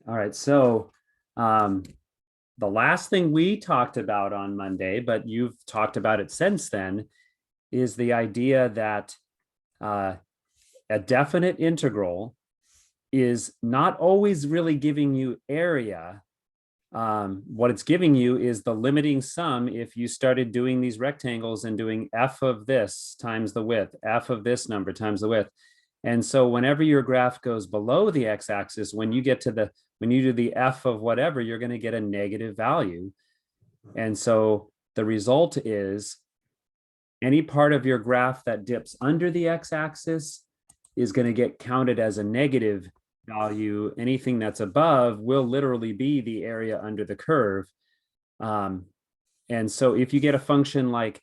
All right, so the last thing we talked about on Monday, but you've talked about it since then, is the idea that a definite integral is not always really giving you area. What it's giving you is the limiting sum if you started doing these rectangles and doing f of this times the width, f of this number times the width. And so whenever your graph goes below the x-axis, when you do the f of whatever, you're going to get a negative value. And so the result is any part of your graph that dips under the x-axis is going to get counted as a negative value. Anything that's above will literally be the area under the curve. And so if you get a function like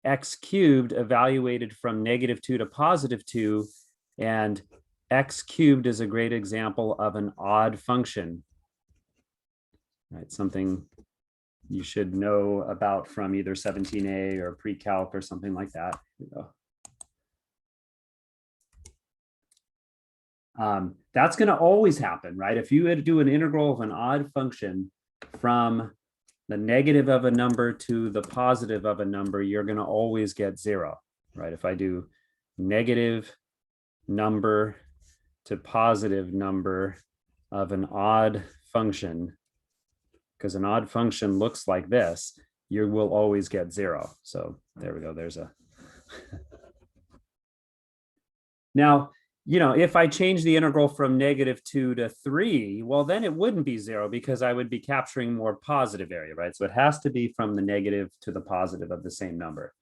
x cubed evaluated from -2 to +2, and x cubed is a great example of an odd function, right? Something you should know about from either 17A or pre-calc or something like that. Here we go. That's going to always happen, right? If you do an integral of an odd function from the negative of a number to the positive of a number, you're going to always get 0, right? If I do negative number to positive number of an odd function, because an odd function looks like this, you will always get 0. So there we go. There's a now, if I change the integral from -2 to 3, well, then it wouldn't be 0 because I would be capturing more positive area, right? So it has to be from the negative to the positive of the same number.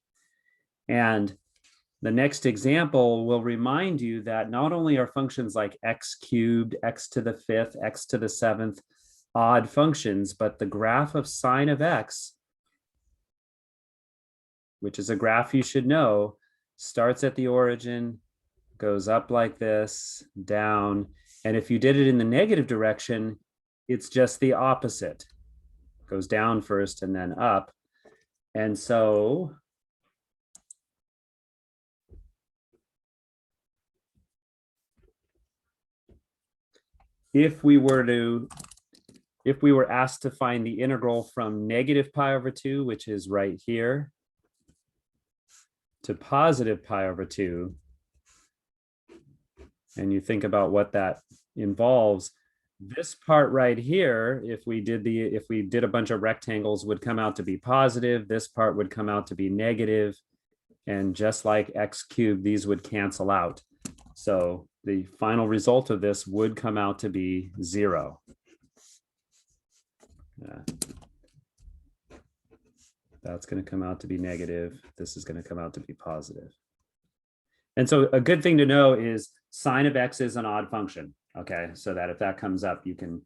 And the next example will remind you that not only are functions like x cubed, x to the 5th, x to the 7th odd functions, but the graph of sine of x, which is a graph you should know, starts at the origin, goes up like this, down. And if you did it in the negative direction, it's just the opposite. It goes down first and then up. And so if we were asked to find the integral from -π/2, which is right here, to +π/2, and you think about what that involves, this part right here, if we did a bunch of rectangles, would come out to be positive. This part would come out to be negative. And just like x cubed, these would cancel out. So the final result of this would come out to be 0. That's going to come out to be negative. This is going to come out to be positive. And so a good thing to know is sine of x is an odd function, okay? So that if that comes up, you can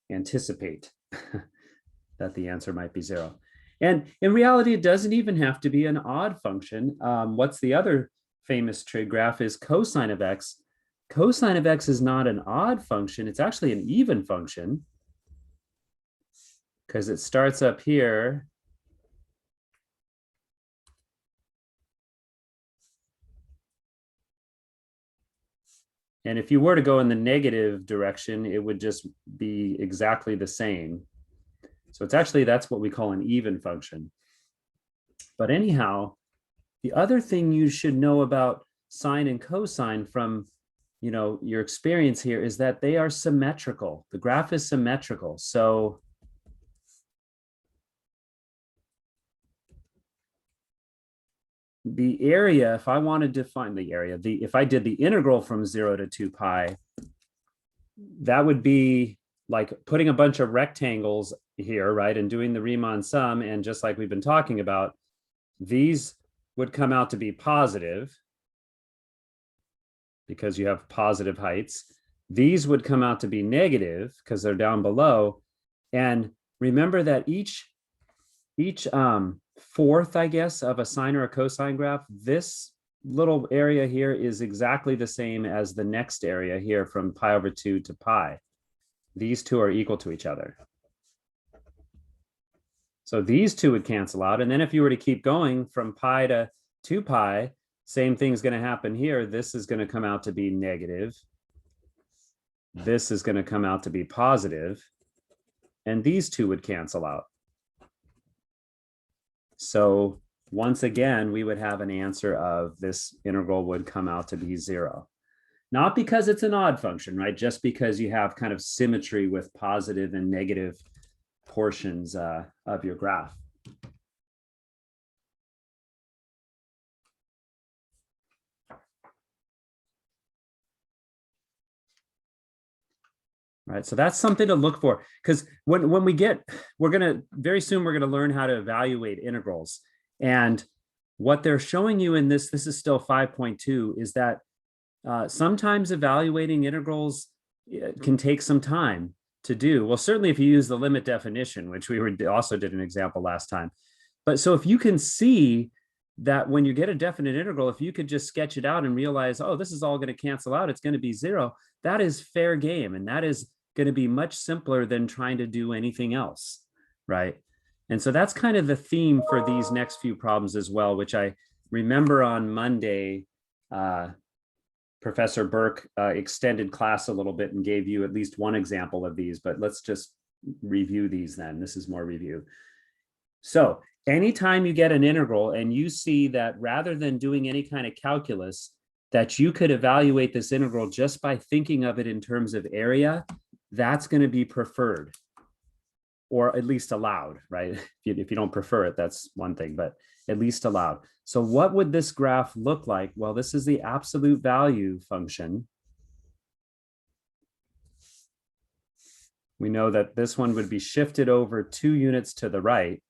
anticipate that the answer might be 0. And in reality, it doesn't even have to be an odd function. What's the other famous trig graph is cosine of x. Cosine of x is not an odd function. It's actually an even function because it starts up here. And if you were to go in the negative direction, it would just be exactly the same. So that's what we call an even function. But anyhow, the other thing you should know about sine and cosine from your experience here is that they are symmetrical. The graph is symmetrical. So the area, if I wanted to find the area, if I did the integral from 0 to 2 pi, that would be like putting a bunch of rectangles here, right? And doing the Riemann sum. And just like we've been talking about, these would come out to be positive because you have positive heights. These would come out to be negative because they're down below. And remember that each fourth, I guess, of a sine or a cosine graph, this little area here is exactly the same as the next area here from π/2 to pi. These two are equal to each other. So these two would cancel out. And then if you were to keep going from pi to 2 pi, same thing's going to happen here. This is going to come out to be negative. this is going to come out to be positive, and these two would cancel out. So once again, we would have an answer of this integral would come out to be 0. Not because it's an odd function, right? Just because you have kind of symmetry with positive and negative portions of your graph. Right, so that's something to look for, because when we get, very soon we're gonna learn how to evaluate integrals. And what they're showing you in this is still 5.2, is that sometimes evaluating integrals can take some time to do. Well, certainly if you use the limit definition, which we also did an example last time. But so if you can see that when you get a definite integral, if you could just sketch it out and realize, oh, this is all going to cancel out, it's going to be 0, that is fair game. And that is going to be much simpler than trying to do anything else, right? And so that's kind of the theme for these next few problems as well, which I remember on Monday, Professor Burke extended class a little bit and gave you at least one example of these, but let's just review these then. This is more review. So anytime you get an integral and you see that rather than doing any kind of calculus, that you could evaluate this integral just by thinking of it in terms of area, that's going to be preferred, or at least allowed, right? If you don't prefer it, that's one thing, but at least allowed. So what would this graph look like? Well, this is the absolute value function. We know that this one would be shifted over 2 units to the right.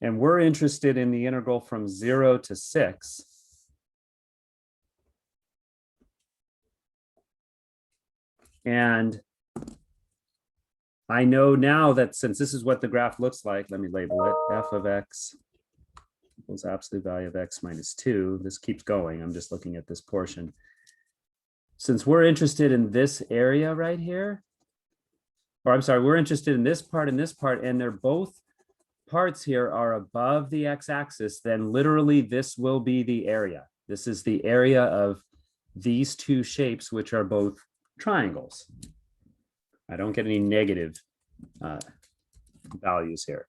And we're interested in the integral from 0 to 6. And I know now that since this is what the graph looks like, let me label it, f of x equals absolute value of x minus 2. This keeps going. I'm just looking at this portion. Since we're interested in this area right here, or I'm sorry, we're interested in this part and this part, and they're both parts here are above the x-axis, then literally this will be the area. This is the area of these two shapes, which are both triangles. I don't get any negative values here.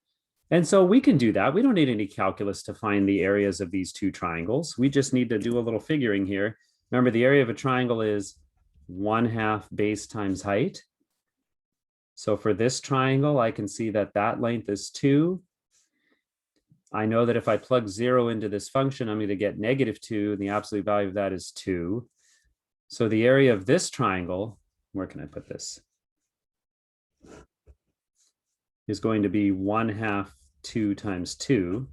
And so we can do that. We don't need any calculus to find the areas of these two triangles. We just need to do a little figuring here. Remember, the area of a triangle is 1/2 base times height. So for this triangle, I can see that that length is 2. I know that if I plug 0 into this function, I'm going to get -2, and the absolute value of that is 2. So the area of this triangle, where can I put this? Is going to be 1/2 2 times 2,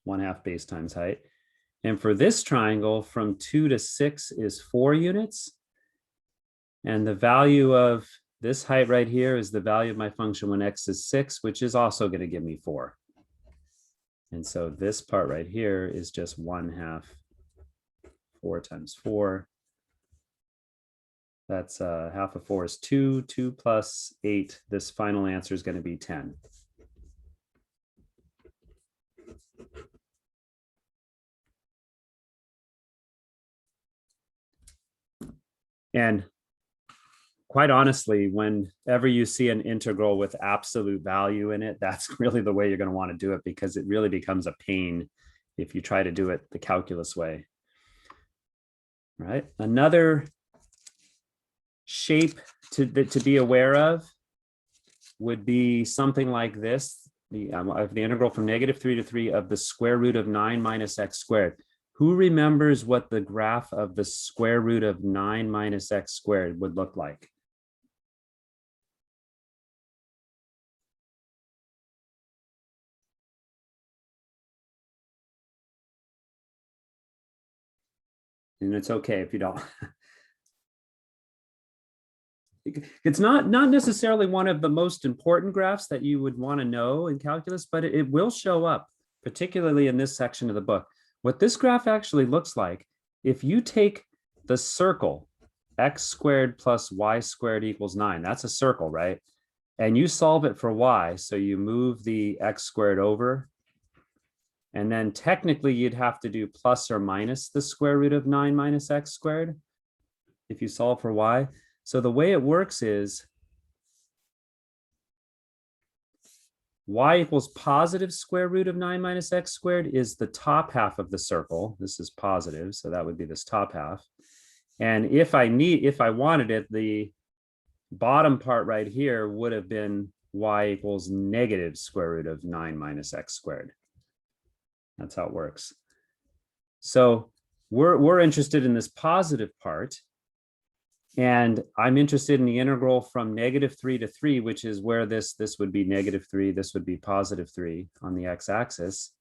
1/2 base times height. And for this triangle, from 2 to 6 is 4 units. And the value of this height right here is the value of my function when x is 6, which is also going to give me 4. And so this part right here is just 1/2 4 times 4. That's 1/2 of 4 is 2. 2 plus 8. This final answer is going to be 10. And quite honestly, whenever you see an integral with absolute value in it, that's really the way you're going to want to do it, because it really becomes a pain if you try to do it the calculus way. Right? Another shape to be aware of would be something like this, the integral from -3 to 3 of the square root of 9 minus x squared. Who remembers what the graph of the square root of 9 minus x squared would look like? And it's okay if you don't. It's not necessarily one of the most important graphs that you would want to know in calculus, but it will show up, particularly in this section of the book. What this graph actually looks like, if you take the circle, x squared plus y squared equals 9, that's a circle, right? And you solve it for y, so you move the x squared over, And then technically you'd have to do plus or minus the square root of 9 minus x squared if you solve for y. So the way it works is y equals positive square root of 9 minus x squared is the top half of the circle. This is positive, so that would be this top half. And if I wanted it, the bottom part right here would have been y equals negative square root of 9 minus x squared. That's how it works. So we're interested in this positive part. And I'm interested in the integral from -3 to 3, which is where this would be -3, this would be +3 on the x-axis.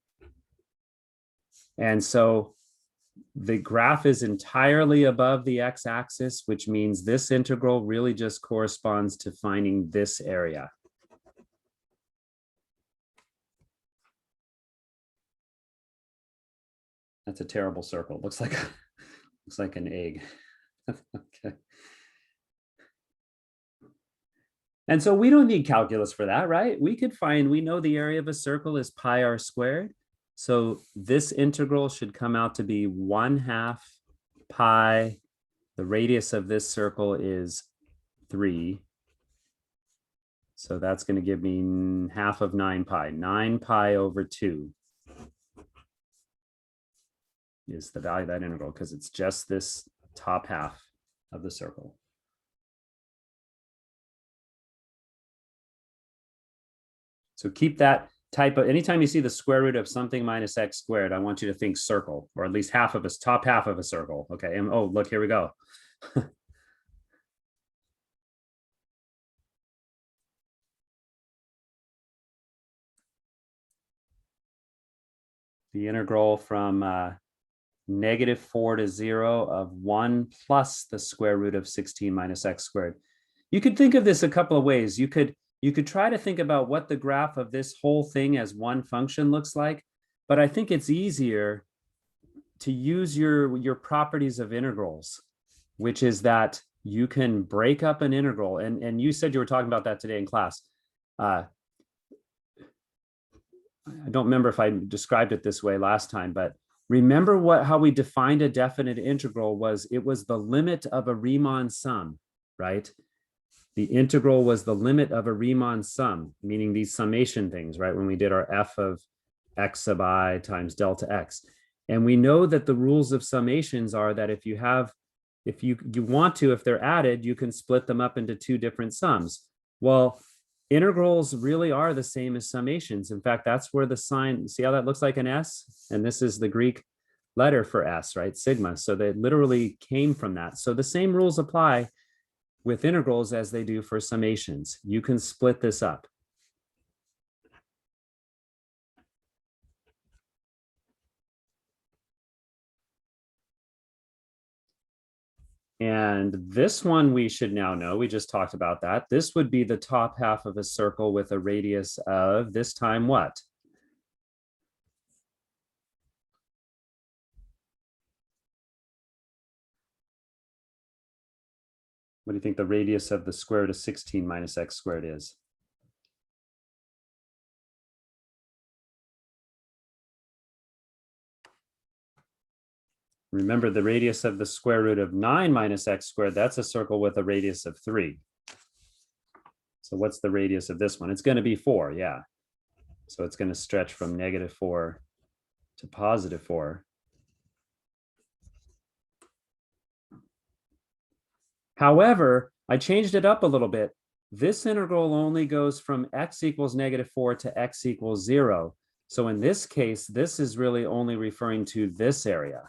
And so the graph is entirely above the x-axis, which means this integral really just corresponds to finding this area. That's a terrible circle. It looks like an egg. Okay. And so we don't need calculus for that, right? We know the area of a circle is pi r squared. So this integral should come out to be 1/2 pi. The radius of this circle is 3. So that's going to give me half of 9 pi. 9 pi over 2 is the value of that integral because it's just this top half of the circle. So keep that type of, anytime you see the square root of something minus x squared, I want you to think circle, or at least half of a top half of a circle. Okay. And oh, look, here we go. The integral from -4 to 0 of 1 plus the square root of 16 minus x squared. You could think of this a couple of ways. You could try to think about what the graph of this whole thing as one function looks like, but I think it's easier to use your properties of integrals, which is that you can break up an integral. And you said you were talking about that today in class. I don't remember if I described it this way last time, but remember how we defined a definite integral was it was the limit of a Riemann sum, right? The integral was the limit of a Riemann sum, meaning these summation things, right? When we did our f of x sub I times delta x. And we know that the rules of summations are that if they're added, you can split them up into two different sums. Well, integrals really are the same as summations. In fact, that's where the sign, see how that looks like an S? And this is the Greek letter for S, right? Sigma. So they literally came from that. So the same rules apply with integrals as they do for summations. You can split this up. And this one we should now know, we just talked about that. This would be the top half of a circle with a radius of this time what? What do you think the radius of the square root of 16 minus x squared is? Remember, the radius of the square root of 9 minus x squared, that's a circle with a radius of 3. So what's the radius of this one? It's going to be 4, yeah. So it's going to stretch from -4 to +4. However, I changed it up a little bit. This integral only goes from x equals -4 to x equals 0. So in this case, this is really only referring to this area.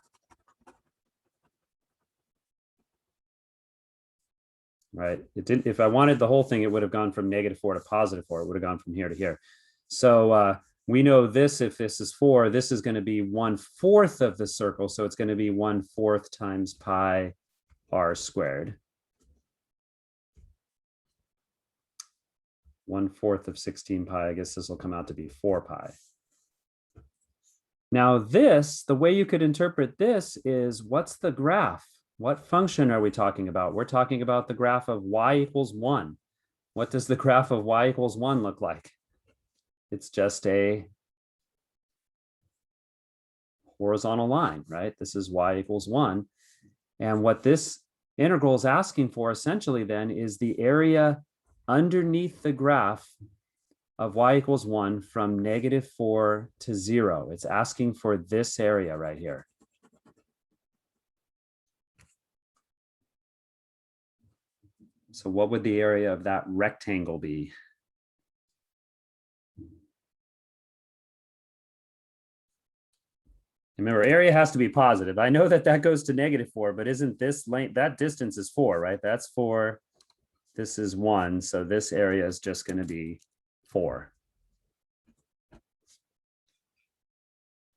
Right? It didn't. If I wanted the whole thing, it would have gone from -4 to +4. It would have gone from here to here. So we know this, if this is 4, this is going to be 1/4 of the circle. So it's going to be 1/4 times pi r squared. 1/4 of 16 pi, I guess this will come out to be 4 pi. Now this, the way you could interpret this is, what's the graph? What function are we talking about? We're talking about the graph of y equals 1. What does the graph of y equals 1 look like? It's just a horizontal line, right? This is y equals 1. And what this integral is asking for essentially then is the area underneath the graph of y equals 1 from -4 to 0. It's asking for this area right here. So what would the area of that rectangle be? Remember, area has to be positive. I know that that goes to -4, but isn't this length, that distance is 4, right? That's 4. This is 1. So this area is just going to be 4.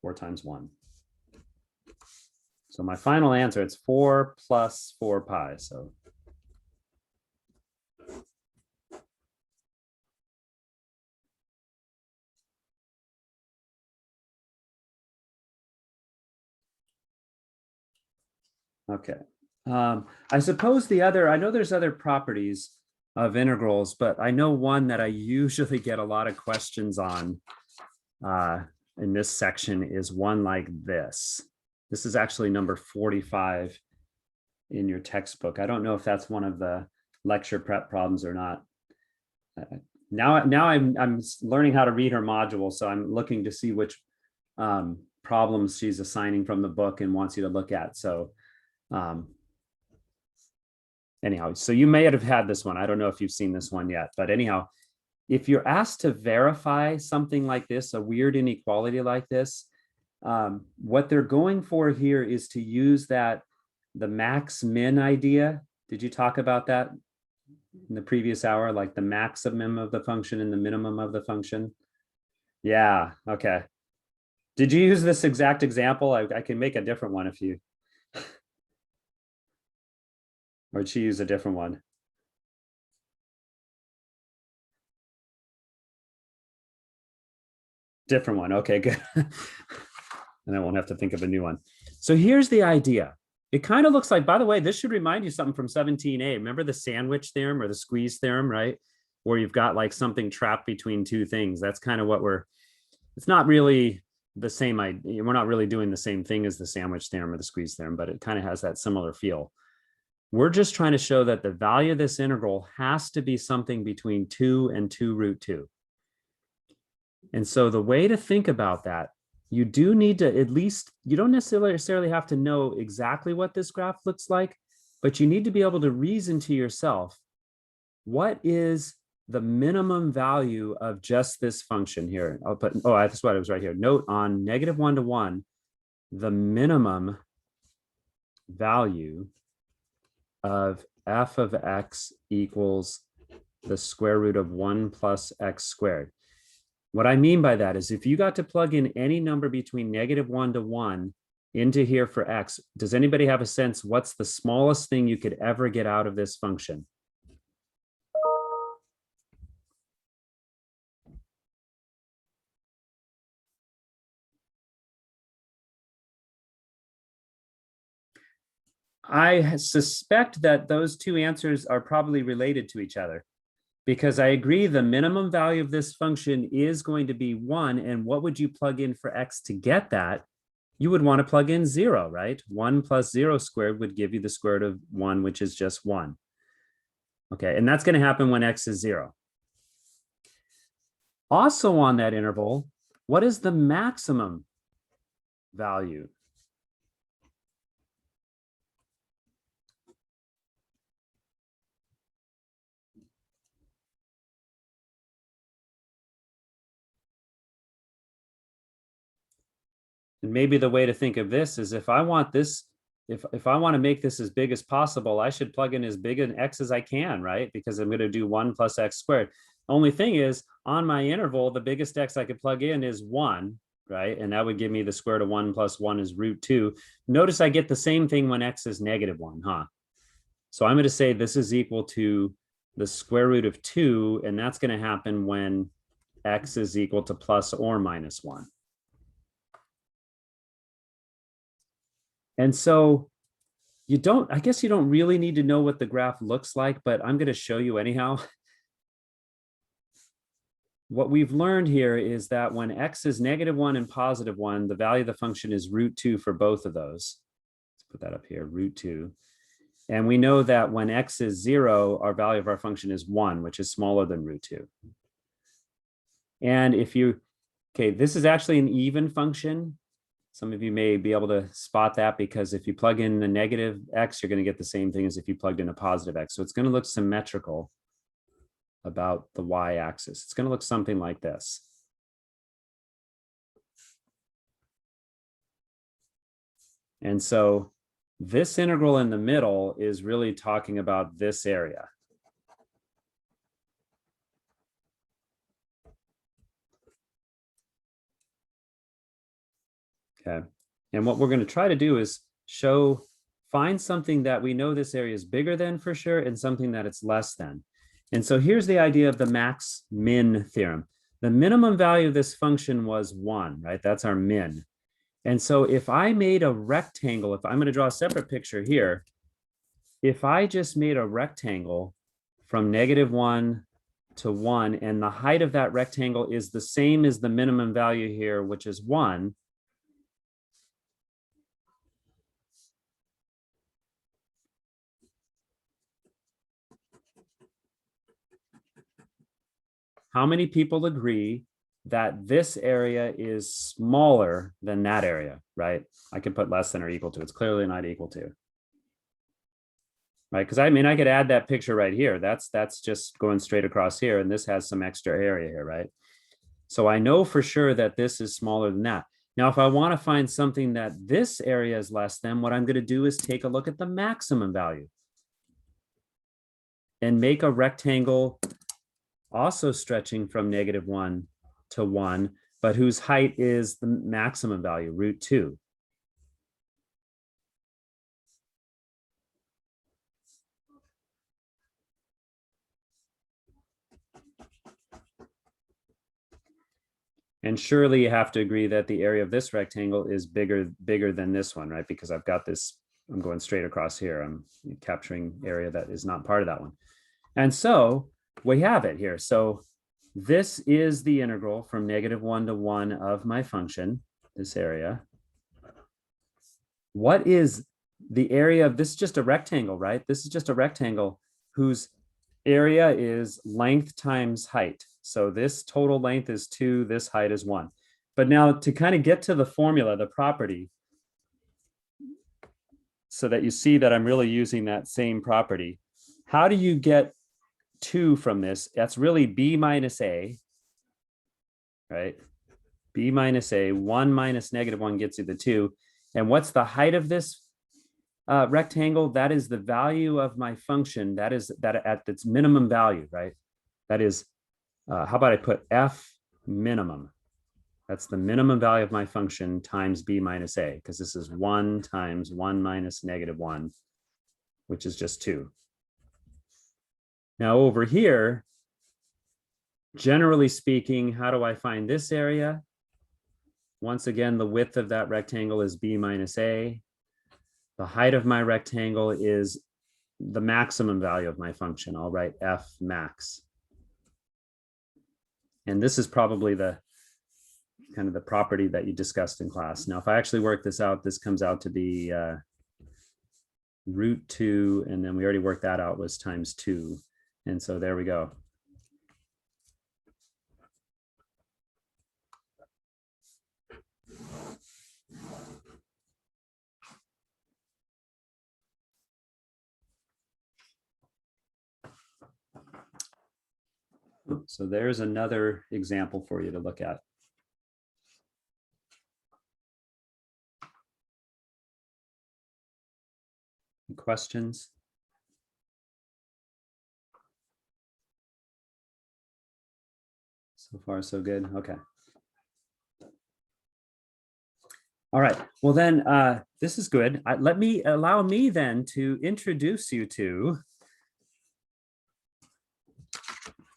4 times 1. So my final answer, it's 4 plus 4 pi. So okay. I suppose I know there's other properties of integrals, but I know one that I usually get a lot of questions on in this section is one like this. This is actually number 45 in your textbook. I don't know if that's one of the lecture prep problems or not. Now I'm learning how to read her module, so I'm looking to see which problems she's assigning from the book and wants you to look at. So anyhow, so you may have had this one. I don't know if you've seen this one yet, but anyhow, if you're asked to verify something like this, a weird inequality like this, what they're going for here is to use the max min idea. Did you talk about that in the previous hour? Like the maximum of the function and the minimum of the function? Yeah, okay. Did you use this exact example? I can make a different one if you, or did she use a different one? Different one, okay, good. And I won't have to think of a new one. So here's the idea. It kind of looks like, by the way, this should remind you something from 17a. Remember the sandwich theorem or the squeeze theorem, right? Where you've got like something trapped between two things. That's kind of what it's not really the same idea. We're not really doing the same thing as the sandwich theorem or the squeeze theorem, but it kind of has that similar feel. We're just trying to show that the value of this integral has to be something between 2 and 2 root 2. And so the way to think about that, you do need to you don't necessarily have to know exactly what this graph looks like, but you need to be able to reason to yourself, what is the minimum value of just this function here? I'll put, that's what it was right here. Note on -1 to 1, the minimum value of f of x equals the square root of 1 plus x squared. What I mean by that is if you got to plug in any number between -1 to 1 into here for x, does anybody have a sense what's the smallest thing you could ever get out of this function? I suspect that those two answers are probably related to each other, because I agree the minimum value of this function is going to be 1. And what would you plug in for x to get that? You would want to plug in 0, right? 1 plus 0 squared would give you the square root of 1, which is just 1. Okay, and that's going to happen when x is 0. Also on that interval, what is the maximum value? And maybe the way to think of this is if I want this, if I want to make this as big as possible, I should plug in as big an x as I can, right? Because I'm going to do 1 plus x squared. Only thing is, on my interval, the biggest x I could plug in is 1, right? And that would give me the square root of 1 plus 1 is root 2. Notice I get the same thing when x is -1, huh? So I'm going to say this is equal to the square root of 2, and that's going to happen when x is equal to plus or minus 1. And so I guess you don't really need to know what the graph looks like, but I'm going to show you anyhow. what we've learned here is that when x is -1 and +1, the value of the function is √2 for both of those. Let's put that up here, √2. And we know that when x is 0, our value of our function is 1, which is smaller than √2. And if you, okay, this is actually an even function. Some of you may be able to spot that because if you plug in the negative x, you're going to get the same thing as if you plugged in a positive x. So it's going to look symmetrical about the y-axis. It's going to look something like this. And so this integral in the middle is really talking about this area. Okay. And what we're going to try to do is find something that we know this area is bigger than for sure and something that it's less than. And so here's the idea of the max-min theorem. The minimum value of this function was 1, right? That's our min. And so if I made a rectangle, if I'm going to draw a separate picture here, if I just made a rectangle from -1 to 1, and the height of that rectangle is the same as the minimum value here, which is 1, how many people agree that this area is smaller than that area, right? I could put less than or equal to. It's clearly not equal to, right? Because I mean, I could add that picture right here. That's just going straight across here, and this has some extra area here, right? So I know for sure that this is smaller than that. Now, if I want to find something that this area is less than, what I'm going to do is take a look at the maximum value and make a rectangle also stretching from -1 to 1, but whose height is the maximum value, √2. And surely you have to agree that the area of this rectangle is bigger than this one, right? Because I've got this, I'm going straight across here. I'm capturing area that is not part of that one. And so we have it here. So this is the integral from -1 to 1 of my function, this area. What is the area of this? Is just a rectangle, right? This is just a rectangle whose area is length times height. So this total length is 2, this height is 1. But now to kind of get to the formula, the property, so that you see that I'm really using that same property, how do you get 2 from this? That's really b minus a, right? B minus a, 1 minus -1 gets you the 2. And what's the height of this rectangle? That is the value of my function. That is that at its minimum value, right? That is, how about I put f minimum? That's the minimum value of my function times b minus a, because this is 1 times 1 minus -1, which is just 2. Now over here, generally speaking, how do I find this area? Once again, the width of that rectangle is b minus a. The height of my rectangle is the maximum value of my function. I'll write f max. And this is probably the kind of the property that you discussed in class. Now, if I actually work this out, this comes out to be √2, and then we already worked that out was times 2. And so there we go. So there's another example for you to look at. Questions? So far, so good. Okay. All right. Well, then this is good. Allow me then to introduce you to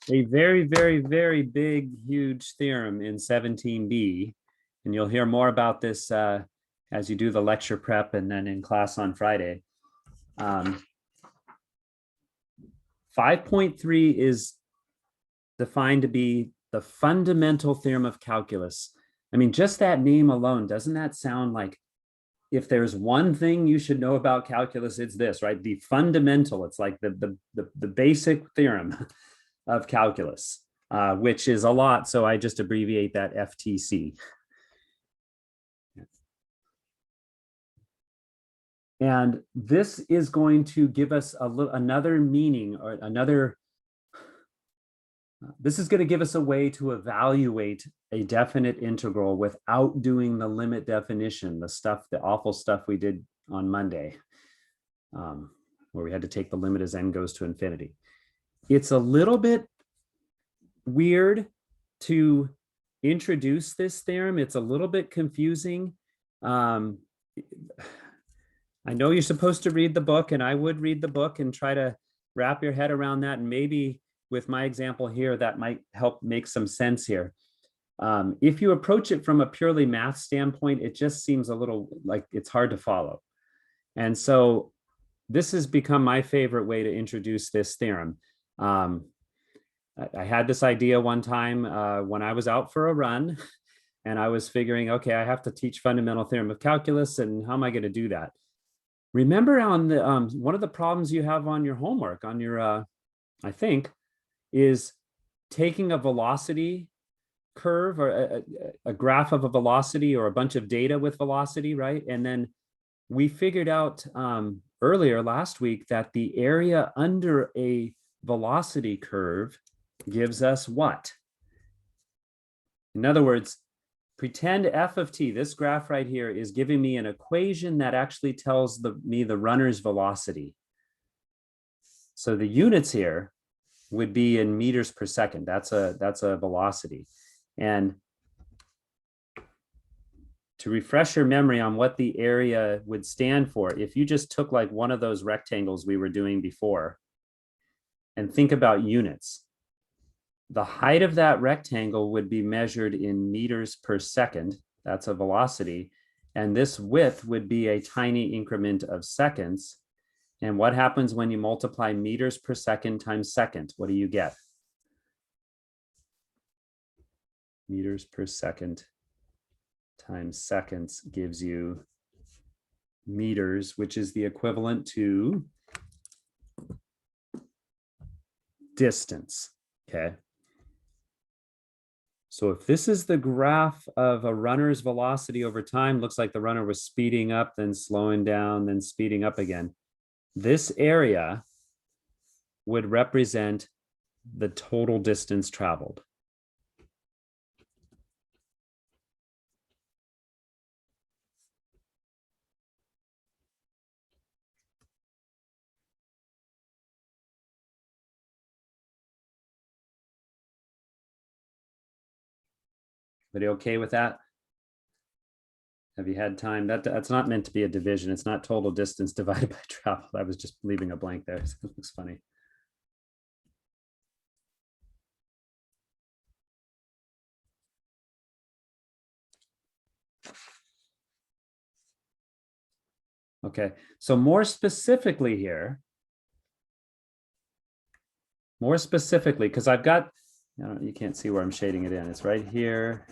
a very, very, very big, huge theorem in 17b. And you'll hear more about this as you do the lecture prep and then in class on Friday. 5.3 is defined to be the fundamental theorem of calculus. I mean, just that name alone, doesn't that sound like if there's one thing you should know about calculus, it's this, right? The fundamental, it's like the basic theorem of calculus, which is a lot. So I just abbreviate that FTC. And this is going to give us another meaning or another, this is going to give us a way to evaluate a definite integral without doing the limit definition, the awful stuff we did on Monday, where we had to take the limit as n goes to infinity. It's a little bit weird to introduce this theorem. It's a little bit confusing. I know you're supposed to read the book, and I would read the book and try to wrap your head around that. And maybe with my example here, that might help make some sense here. If you approach it from a purely math standpoint, it just seems a little like it's hard to follow. And so this has become my favorite way to introduce this theorem. I had this idea one time when I was out for a run, and I was figuring, okay, I have to teach fundamental theorem of calculus, and how am I going to do that? Remember on the one of the problems you have on your homework, on your, I think, is taking a velocity curve or a graph of a velocity or a bunch of data with velocity, right? And then we figured out earlier last week that the area under a velocity curve gives us what? In other words, pretend f of t, this graph right here, is giving me an equation that actually tells me the runner's velocity. So the units here would be in meters per second. That's a velocity. And to refresh your memory on what the area would stand for, if you just took like one of those rectangles we were doing before and think about units, the height of that rectangle would be measured in meters per second. That's a velocity. And this width would be a tiny increment of seconds. And what happens when you multiply meters per second times second? What do you get? Meters per second times seconds gives you meters, which is the equivalent to distance, okay? So if this is the graph of a runner's velocity over time, looks like the runner was speeding up, then slowing down, then speeding up again. This area would represent the total distance traveled. Everybody okay with that? Have you had time? That's not meant to be a division. It's not total distance divided by travel. I was just leaving a blank there. It looks funny. Okay, so more specifically here, because I've got, you can't see where I'm shading it in. It's right here.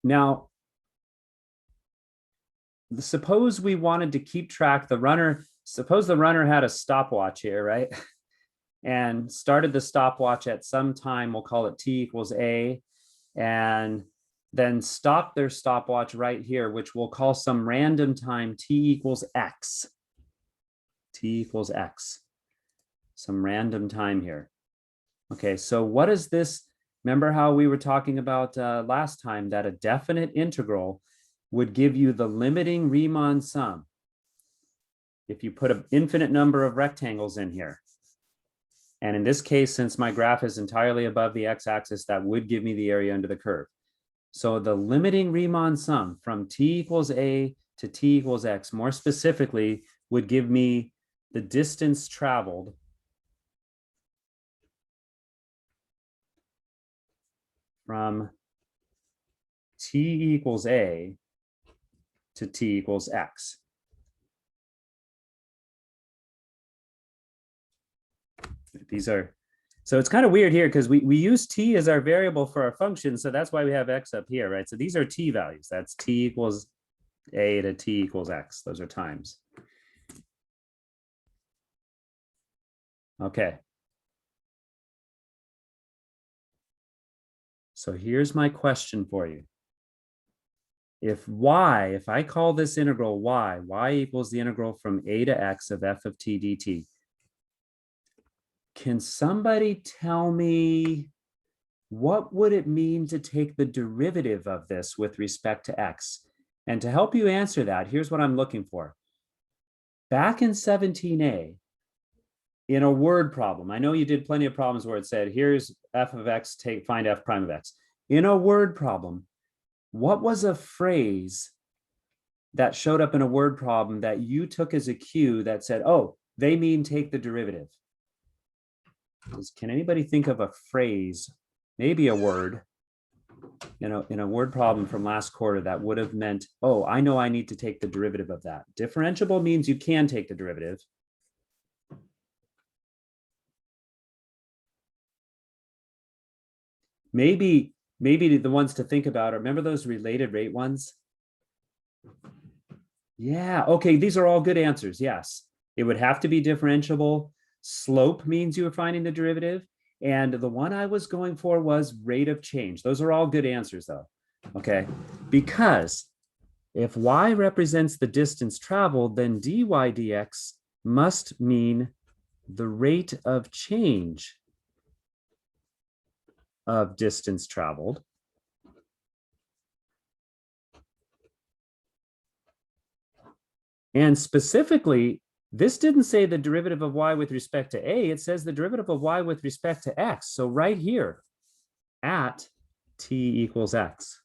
Now, suppose we wanted to keep track suppose the runner had a stopwatch here, right? And started the stopwatch at some time, we'll call it t equals a, and then stop their stopwatch right here, which we'll call some random time t equals x. T equals x. Some random time here. Okay, so what is this? Remember how we were talking about last time that a definite integral would give you the limiting Riemann sum if you put an infinite number of rectangles in here. And in this case, since my graph is entirely above the x-axis, that would give me the area under the curve. So the limiting Riemann sum from t equals a to t equals x, more specifically, would give me the distance traveled from t equals a to t equals x. These are, so it's kind of weird here because we use t as our variable for our function. So that's why we have x up here, right? So these are t values. That's t equals a to t equals x. Those are times. Okay. So here's my question for you. If I call this integral y equals the integral from a to x of f of t dt, can somebody tell me what would it mean to take the derivative of this with respect to x? And to help you answer that, here's what I'm looking for. Back in 17a, in a word problem, I know you did plenty of problems where it said, here's f of x, find f prime of x. In a word problem, what was a phrase that showed up in a word problem that you took as a cue that said, oh, they mean take the derivative? Can anybody think of a phrase, maybe a word, in a word problem from last quarter that would have meant, oh, I know I need to take the derivative of that. Differentiable means you can take the derivative. Maybe the ones to think about are, remember those related rate ones? Yeah, okay, these are all good answers, yes. It would have to be differentiable. Slope means you were finding the derivative. And the one I was going for was rate of change. Those are all good answers though, okay? Because if y represents the distance traveled, then dy dx must mean the rate of change of distance traveled. And specifically, this didn't say the derivative of y with respect to a, it says the derivative of y with respect to x. So right here, at t equals x.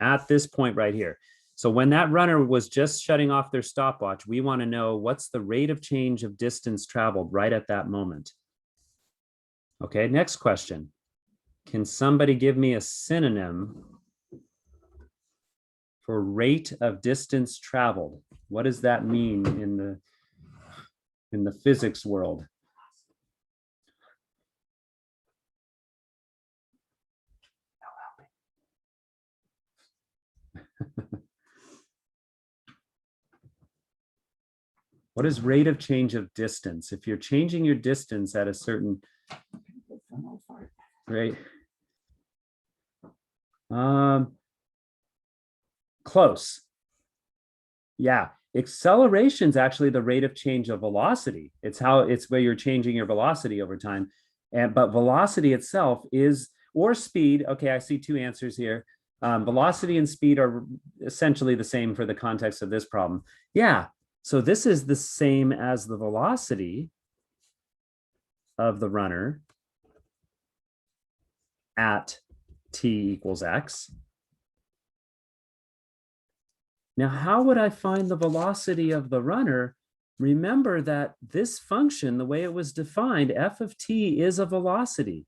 At this point right here. So when that runner was just shutting off their stopwatch, we want to know what's the rate of change of distance traveled right at that moment. Okay, next question. Can somebody give me a synonym for rate of distance traveled? What does that mean in the physics world? What is rate of change of distance? If you're changing your distance at a certain rate, close. Yeah, acceleration is actually the rate of change of velocity. It's where you're changing your velocity over time. But velocity itself is, or speed. Okay, I see two answers here. Velocity and speed are essentially the same for the context of this problem. Yeah, so this is the same as the velocity of the runner at t equals x. Now, how would I find the velocity of the runner? Remember that this function, the way it was defined, f of t is a velocity,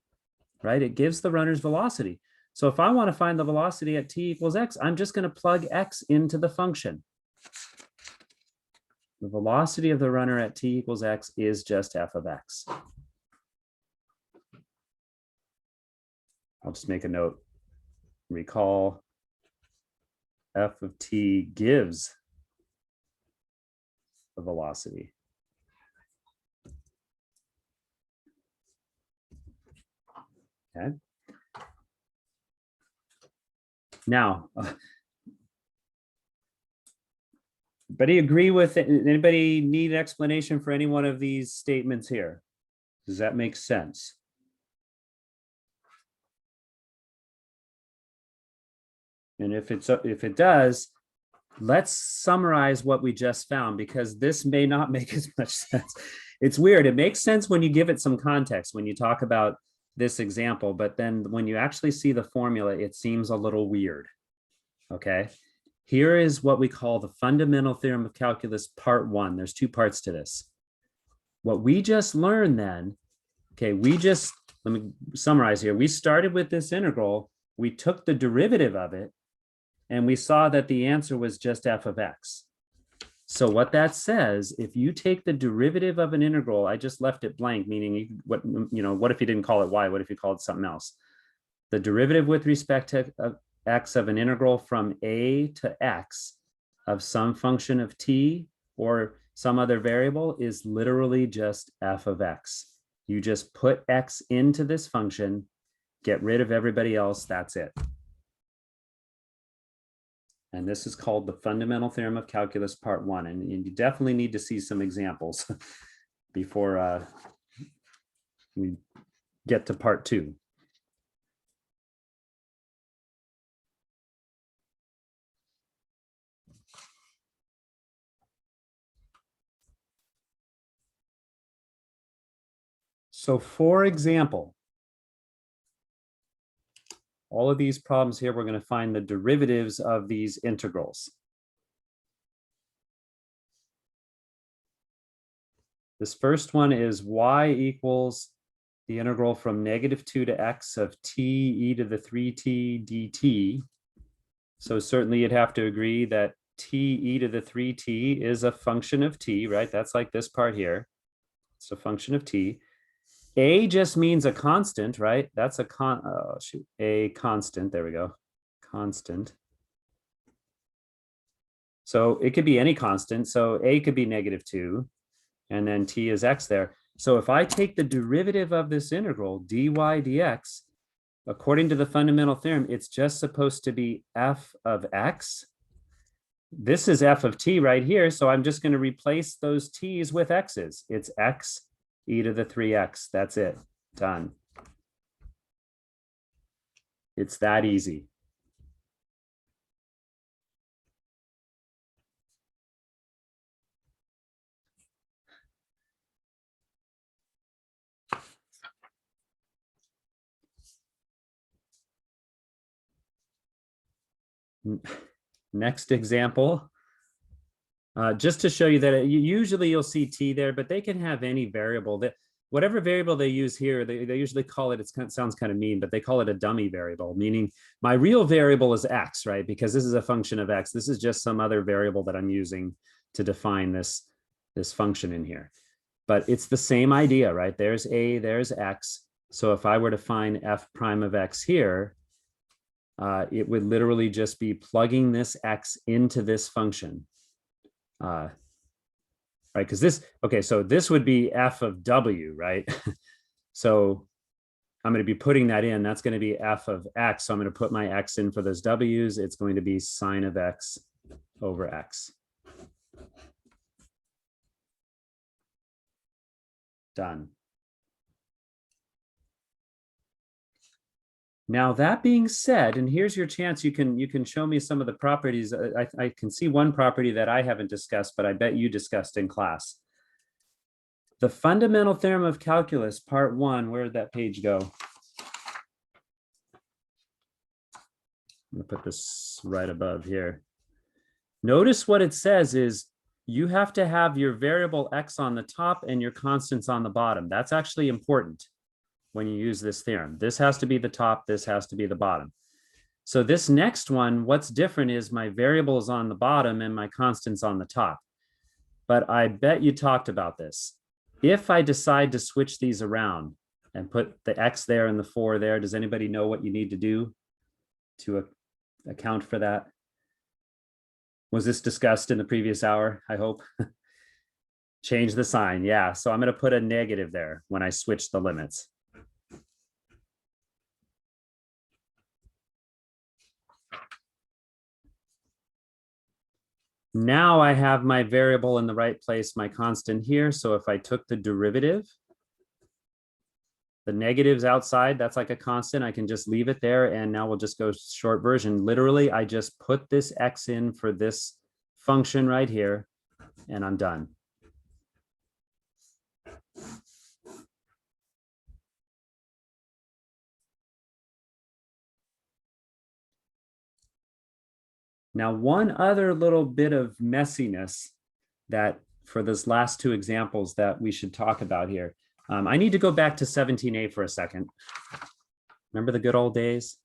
right? It gives the runner's velocity. So if I want to find the velocity at t equals x, I'm just going to plug x into the function. The velocity of the runner at t equals x is just f of x. I'll just make a note. Recall f of t gives the velocity. Okay. Now, anybody agree with it? Anybody need an explanation for any one of these statements here? Does that make sense? And if it does, let's summarize what we just found, because this may not make as much sense. It's weird. It makes sense when you give it some context, when you talk about this example, but then when you actually see the formula, it seems a little weird. Okay. Here is what we call the fundamental theorem of calculus part 1. There's 2 parts to this. What we just learned then, okay, let me summarize here. We started with this integral. We took the derivative of it, and we saw that the answer was just f of x. So what that says, if you take the derivative of an integral, I just left it blank, meaning what if you didn't call it y? What if you called it something else? The derivative with respect to x of an integral from a to x of some function of t or some other variable is literally just f of x. You just put x into this function, get rid of everybody else, that's it. And this is called the fundamental theorem of calculus part 1. And you definitely need to see some examples before we get to part 2. So for example, all of these problems here, we're going to find the derivatives of these integrals. This first one is y equals the integral from -2 to x of t e to the 3t dt. So certainly you'd have to agree that t e to the 3t is a function of t, right? That's like this part here. It's a function of t. A just means a constant, right? That's a a constant. There we go. Constant. So it could be any constant. So a could be -2, and then t is x there. So if I take the derivative of this integral, dy dx, according to the fundamental theorem, it's just supposed to be f of x. This is f of t right here. So I'm just going to replace those t's with x's. It's x e to the 3x. That's it. Done. It's that easy. Next example. Just to show you that usually you'll see t there, but they can have any variable. That whatever variable they use here, they usually call it, it sounds kind of mean, but they call it a dummy variable, meaning my real variable is x, right? Because this is a function of x. This is just some other variable that I'm using to define this function in here. But it's the same idea, right? There's a, there's x. So if I were to find f prime of x here, it would literally just be plugging this x into this function. Right, because this, okay, so this would be f of w, right? So I'm going to be putting that in. That's going to be f of x. So I'm going to put my x in for those w's. It's going to be sine of x over x. Done. Now that being said, and here's your chance, you can show me some of the properties. I can see one property that I haven't discussed, but I bet you discussed in class. The fundamental theorem of calculus, part 1, where did that page go? I'm gonna put this right above here. Notice what it says is you have to have your variable x on the top and your constants on the bottom. That's actually important when you use this theorem. This has to be the top, this has to be the bottom. So this next one, what's different is my variable is on the bottom and my constant's on the top. But I bet you talked about this. If I decide to switch these around and put the x there and the 4 there, does anybody know what you need to do to account for that? Was this discussed in the previous hour, I hope? Change the sign, yeah. So I'm going to put a negative there when I switch the limits. Now I have my variable in the right place, my constant here. So if I took the derivative, the negative's outside, that's like a constant. I can just leave it there. And now we'll just go short version. Literally, I just put this x in for this function right here, and I'm done. Now, one other little bit of messiness that for those last 2 examples that we should talk about here. I need to go back to 17a for a second. Remember the good old days?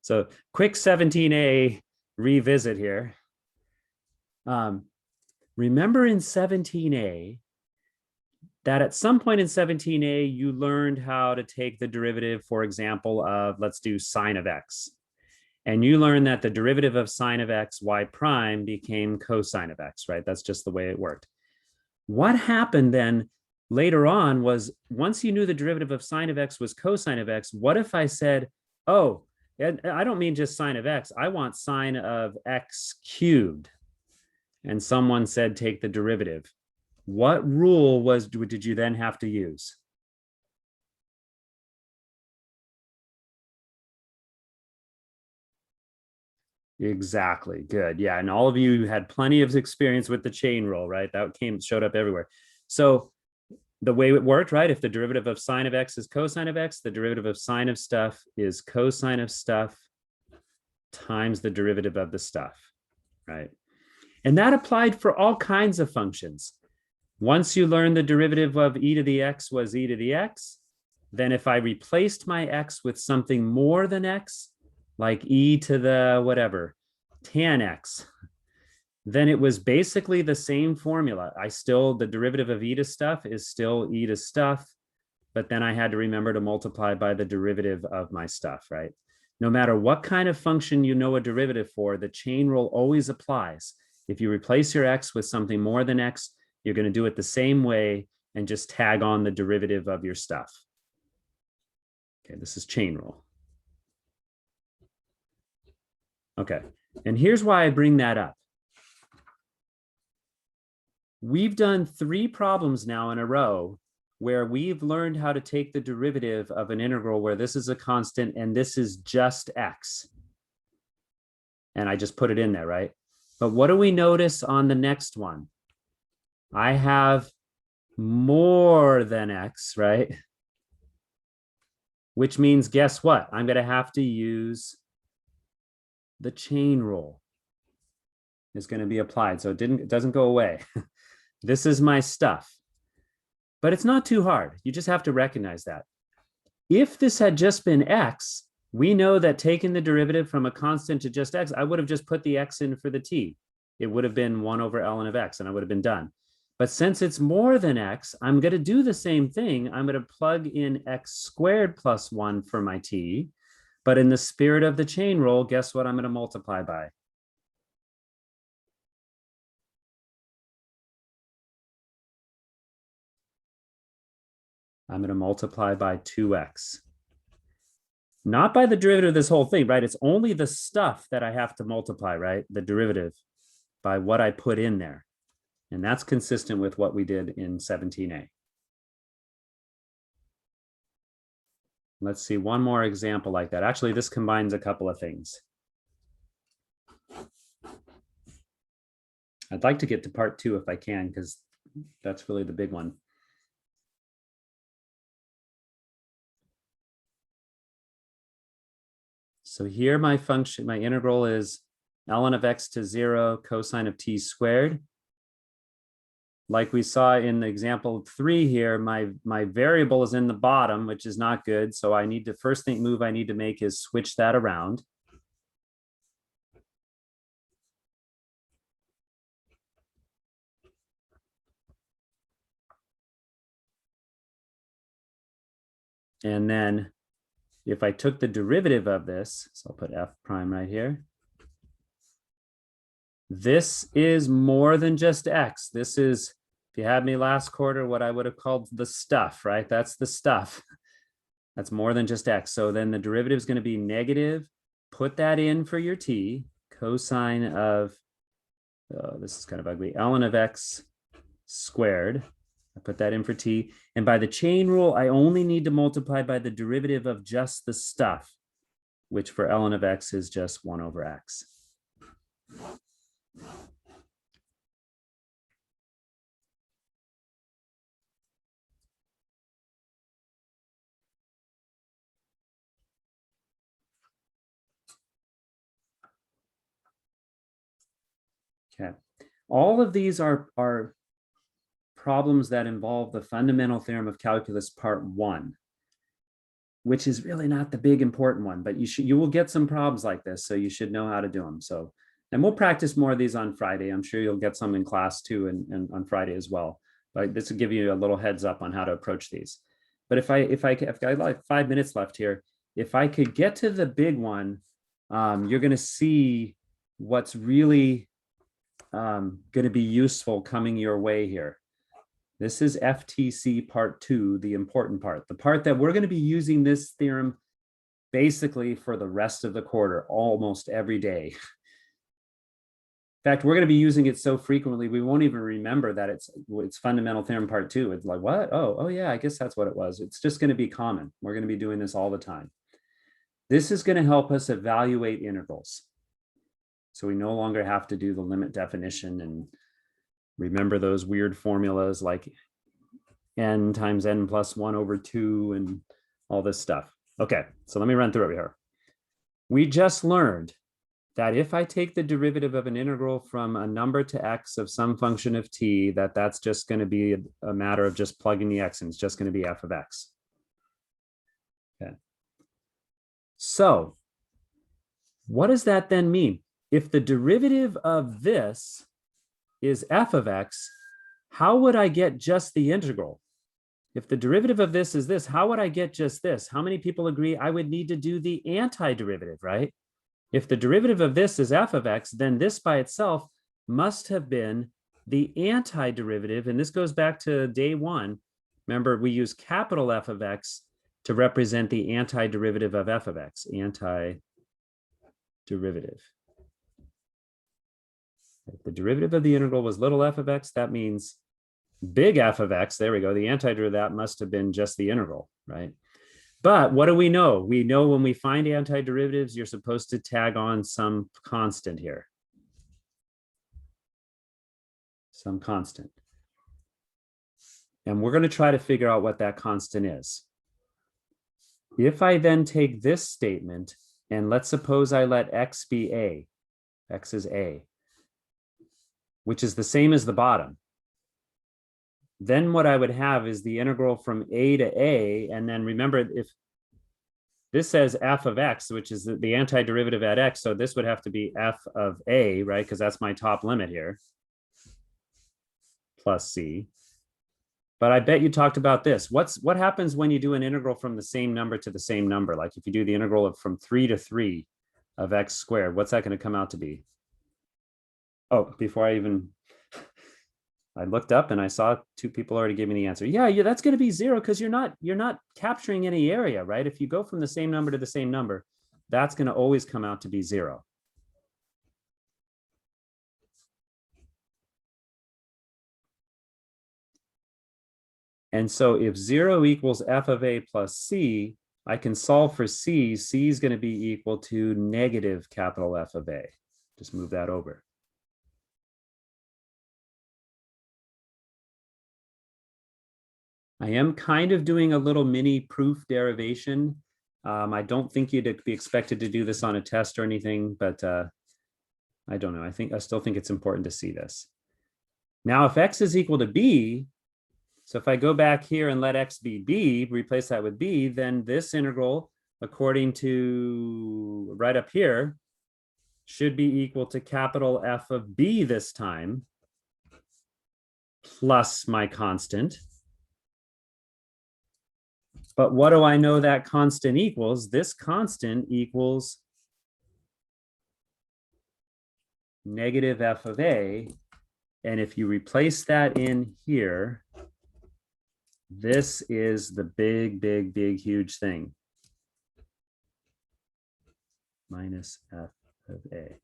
So quick 17a revisit here. Remember in 17a that at some point in 17a, you learned how to take the derivative, for example, of, let's do sine of x. And you learned that the derivative of sine of x, y prime, became cosine of x, right? That's just the way it worked. What happened then later on was, once you knew the derivative of sine of x was cosine of x, what if I said, oh, I don't mean just sine of x, I want sine of x cubed. And someone said, take the derivative. What rule did you then have to use? Exactly. Good. Yeah. And all of you had plenty of experience with the chain rule, right? That showed up everywhere. So the way it worked, right? If the derivative of sine of x is cosine of x, the derivative of sine of stuff is cosine of stuff times the derivative of the stuff, right? And that applied for all kinds of functions. Once you learn the derivative of e to the x was e to the x, then if I replaced my x with something more than x, like e to the whatever, tan x, then it was basically the same formula. The derivative of e to stuff is still e to stuff, but then I had to remember to multiply by the derivative of my stuff, right? No matter what kind of function you know a derivative for, the chain rule always applies. If you replace your x with something more than x, you're going to do it the same way and just tag on the derivative of your stuff. Okay, this is chain rule. Okay, and here's why I bring that up. We've done 3 problems now in a row where we've learned how to take the derivative of an integral where this is a constant and this is just x. And I just put it in there, right? But what do we notice on the next one? I have more than x, right? Which means, guess what? I'm going to have to use the chain rule. Is going to be applied. So it doesn't go away. This is my stuff. But it's not too hard. You just have to recognize that. If this had just been x, we know that taking the derivative from a constant to just x, I would have just put the x in for the t. It would have been 1 over ln of x, and I would have been done. But since it's more than x, I'm going to do the same thing. I'm going to plug in x squared plus 1 for my t. But in the spirit of the chain rule, guess what I'm going to multiply by? I'm going to multiply by 2x. Not by the derivative of this whole thing, right? It's only the stuff that I have to multiply, right? The derivative by what I put in there. And that's consistent with what we did in 17a. Let's see one more example like that. Actually, this combines a couple of things. I'd like to get to part 2 if I can, because that's really the big one. So here my function, my integral is ln of x to 0 cosine of t squared. Like we saw in the example 3 here, my variable is in the bottom, which is not good. So I need to, first move I need to make is switch that around. And then if I took the derivative of this, so I'll put f prime right here. This is more than just x. This is, if you had me last quarter, what I would have called the stuff, right? That's the stuff. That's more than just x. So then the derivative is going to be negative. Put that in for your t, cosine of, oh, this is kind of ugly, ln of x squared. I put that in for t. And by the chain rule, I only need to multiply by the derivative of just the stuff, which for ln of x is just 1 over x. Okay. All of these are problems that involve the fundamental theorem of calculus part 1, which is really not the big important one, but you will get some problems like this, so you should know how to do them. So And we'll practice more of these on Friday. I'm sure you'll get some in class too, and on Friday as well. But this will give you a little heads up on how to approach these. But if I have like 5 minutes left here, if I could get to the big one, you're going to see what's really going to be useful coming your way here. This is FTC part 2, the important part, the part that we're going to be using this theorem basically for the rest of the quarter, almost every day. In fact, we're going to be using it so frequently, we won't even remember that it's fundamental theorem part 2. It's like, what? Oh yeah, I guess that's what it was. It's just going to be common. We're going to be doing this all the time. This is going to help us evaluate integrals. So we no longer have to do the limit definition and remember those weird formulas like n times n plus 1 over 2 and all this stuff. Okay, so let me run through it here. We just learned that if I take the derivative of an integral from a number to x of some function of t, that's just going to be a matter of just plugging the x in. It's just going to be f of x. Okay. So what does that then mean? If the derivative of this is f of x, how would I get just the integral? If the derivative of this is this, how would I get just this? How many people agree I would need to do the antiderivative, right? If the derivative of this is f of x, then this by itself must have been the antiderivative. And this goes back to day 1. Remember, we use capital F of x to represent the antiderivative of f of x, antiderivative. If the derivative of the integral was little f of x, that means big f of x. There we go. The antiderivative of that must have been just the integral, right? But what do we know? We know when we find antiderivatives, you're supposed to tag on some constant here. Some constant. And we're going to try to figure out what that constant is. If I then take this statement, and let's suppose I let x be a, x is a, which is the same as the bottom. Then what I would have is the integral from a to a, and then remember, if this says f of x, which is the antiderivative at x, so this would have to be f of a, right? Because that's my top limit here, plus c. But I bet you talked about this. What happens when you do an integral from the same number to the same number? Like if you do the integral of from 3 to 3 of x squared, what's that going to come out to be? Oh, before I even... I looked up and I saw 2 people already gave me the answer. Yeah, that's going to be 0 because you're not capturing any area, right? If you go from the same number to the same number, that's going to always come out to be 0. And so if 0 equals f of a plus c, I can solve for c. C is going to be equal to negative capital F of a. Just move that over. I am kind of doing a little mini proof derivation. I don't think you'd be expected to do this on a test or anything, but I don't know. I still think it's important to see this. Now, if x is equal to b, so if I go back here and let x be b, replace that with b, then this integral, according to right up here, should be equal to capital F of b this time, plus my constant. But what do I know that constant equals? This constant equals negative f of a. And if you replace that in here, this is the big, big, big, huge thing. Minus f of a.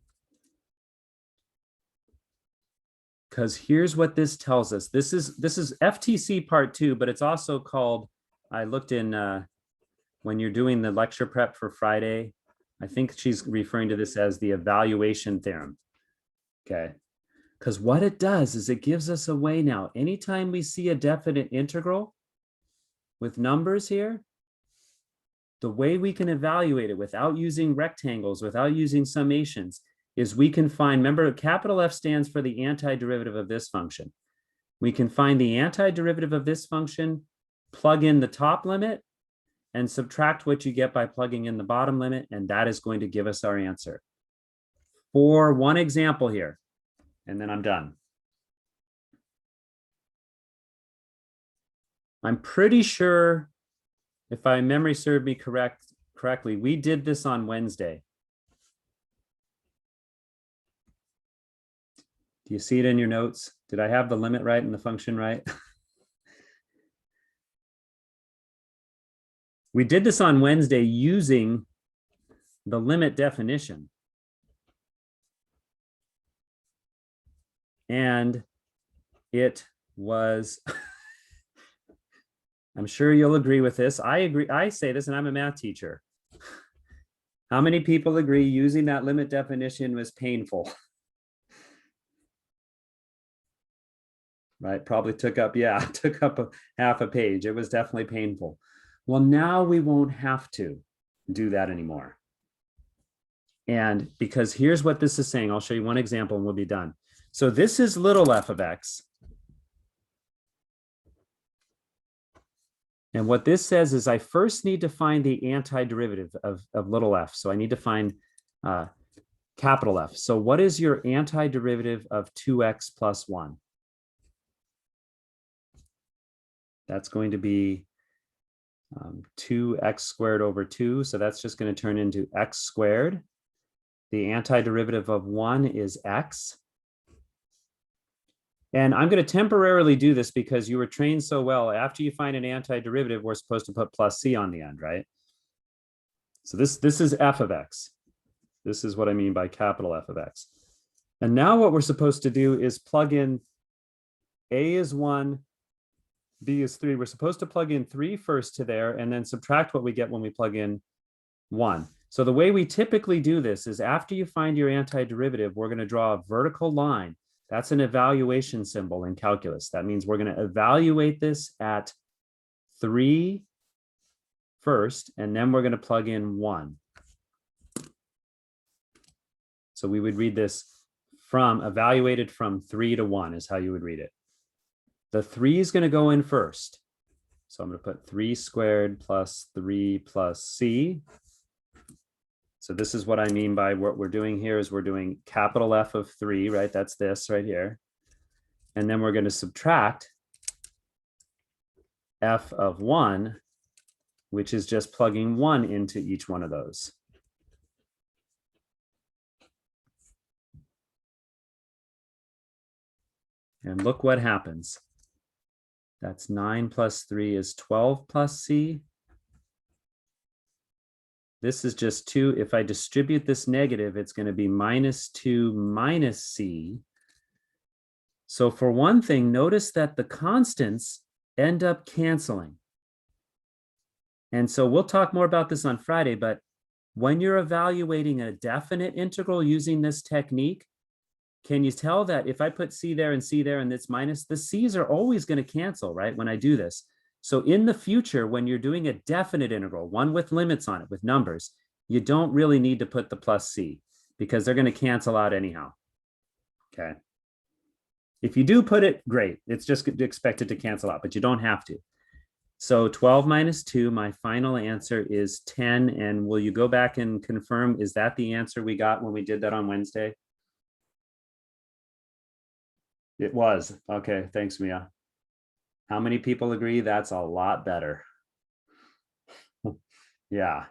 Because here's what this tells us. This is FTC part 2, but it's also called, I looked in when you're doing the lecture prep for Friday, I think she's referring to this as the evaluation theorem. Okay. Because what it does is it gives us a way now. Anytime we see a definite integral with numbers here, the way we can evaluate it without using rectangles, without using summations, is we can find, remember, capital F stands for the antiderivative of this function. We can find the antiderivative of this function, plug in the top limit, and subtract what you get by plugging in the bottom limit, and that is going to give us our answer. for one example here, and then I'm done. I'm pretty sure, if my memory served me correctly, we did this on Wednesday. Do you see it in your notes? Did I have the limit right and the function right? We did this on Wednesday using the limit definition. And it was, I'm sure you'll agree with this. I agree. I say this, and I'm a math teacher. How many people agree using that limit definition was painful? Right? Probably took up half a page. It was definitely painful. Well, now we won't have to do that anymore. And because here's what this is saying, I'll show you one example and we'll be done. So this is little f of x. And what this says is I first need to find the antiderivative of little f. So I need to find capital F. So what is your antiderivative of 2x plus 1? That's going to be 2x squared over 2. So that's just going to turn into x squared. The antiderivative of 1 is x. And I'm going to temporarily do this because you were trained so well. After you find an antiderivative, we're supposed to put plus c on the end, right? So this is f of x. This is what I mean by capital F of x. And now what we're supposed to do is plug in a is 1, b is 3. We're supposed to plug in 3 first to there and then subtract what we get when we plug in 1. So the way we typically do this is after you find your antiderivative, we're going to draw a vertical line. That's an evaluation symbol in calculus. That means we're going to evaluate this at 3 first, and then we're going to plug in 1. So we would read this from evaluated from 3 to 1 is how you would read it. The 3 is going to go in first. So I'm going to put 3 squared plus 3 plus c. So this is what I mean by what we're doing here is we're doing capital F of 3, right? That's this right here. And then we're going to subtract F of 1, which is just plugging 1 into each one of those. And look what happens. That's 9 plus 3 is 12 plus c. This is just 2. If I distribute this negative, it's going to be minus 2 minus c. So for one thing, notice that the constants end up canceling. And so we'll talk more about this on Friday, but when you're evaluating a definite integral using this technique, can you tell that if I put c there and it's minus, the c's are always going to cancel, right, when I do this? So in the future, when you're doing a definite integral, one with limits on it, with numbers, you don't really need to put the plus c because they're going to cancel out anyhow. Okay. If you do put it, great. It's just expected to cancel out, but you don't have to. So 12 minus 2, my final answer is 10. And will you go back and confirm, is that the answer we got when we did that on Wednesday? It was. Okay, thanks, Mia. How many people agree? That's a lot better. Yeah.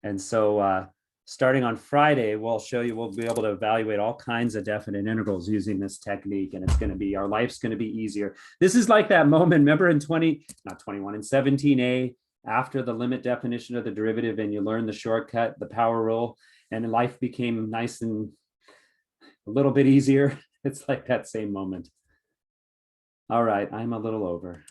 And so starting on Friday, we'll be able to evaluate all kinds of definite integrals using this technique. And it's going to be, our life's going to be easier. This is like that moment, remember in 17A, after the limit definition of the derivative and you learn the shortcut, the power rule, and life became nice and a little bit easier. It's like that same moment. All right, I'm a little over.